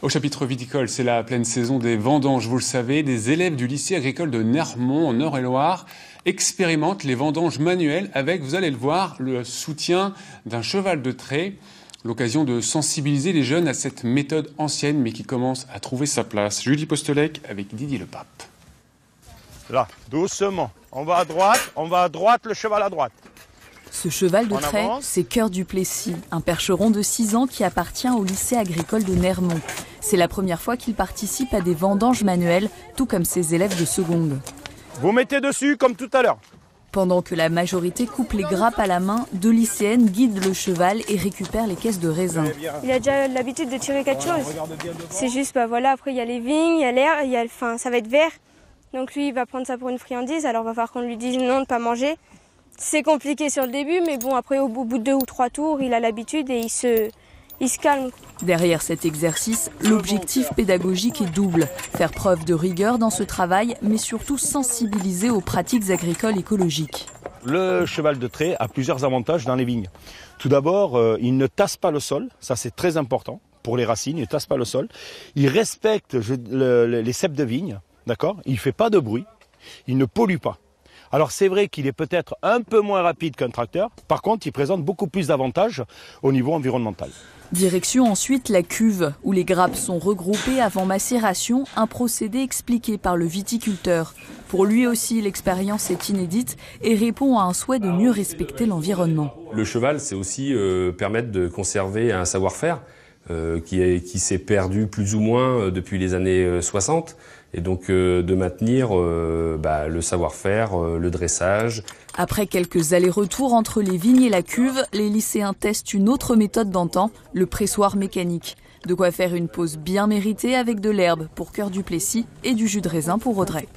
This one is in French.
Au chapitre viticole, c'est la pleine saison des vendanges, vous le savez. Des élèves du lycée agricole de Nermont, en Eure-et-Loire, expérimentent les vendanges manuelles avec, vous allez le voir, le soutien d'un cheval de trait. L'occasion de sensibiliser les jeunes à cette méthode ancienne, mais qui commence à trouver sa place. Julie Postelec avec Didier Le Pape. Là, doucement. On va à droite, le cheval à droite. Ce cheval de trait, c'est Cœur du Plessis, un percheron de 6 ans qui appartient au lycée agricole de Nermont. C'est la première fois qu'il participe à des vendanges manuelles, tout comme ses élèves de seconde. Vous mettez dessus comme tout à l'heure. Pendant que la majorité coupe les grappes à la main, 2 lycéennes guident le cheval et récupèrent les caisses de raisin. Il a déjà l'habitude de tirer quelque chose. C'est juste, voilà, après il y a les vignes, il y a l'air, ça va être vert. Donc lui, il va prendre ça pour une friandise, alors il va falloir qu'on lui dise non de ne pas manger. C'est compliqué sur le début, mais bon, après, au bout de 2 ou 3 tours, il a l'habitude et il se calme. Derrière cet exercice, l'objectif pédagogique est double. Faire preuve de rigueur dans ce travail, mais surtout sensibiliser aux pratiques agricoles écologiques. Le cheval de trait a plusieurs avantages dans les vignes. Tout d'abord, il ne tasse pas le sol, ça c'est très important pour les racines, il ne tasse pas le sol. Il respecte les ceps de vigne, d'accord ? Il ne fait pas de bruit, il ne pollue pas. Alors c'est vrai qu'il est peut-être un peu moins rapide qu'un tracteur, par contre il présente beaucoup plus d'avantages au niveau environnemental. Direction ensuite la cuve, où les grappes sont regroupées avant macération, un procédé expliqué par le viticulteur. Pour lui aussi, l'expérience est inédite et répond à un souhait de mieux respecter l'environnement. Le cheval, c'est aussi permettre de conserver un savoir-faire qui s'est perdu plus ou moins depuis les années 60. Et donc de maintenir le savoir-faire, le dressage. Après quelques allers-retours entre les vignes et la cuve, les lycéens testent une autre méthode d'antan, le pressoir mécanique. De quoi faire une pause bien méritée avec de l'herbe pour Cœur du Plessis et du jus de raisin pour Audrey.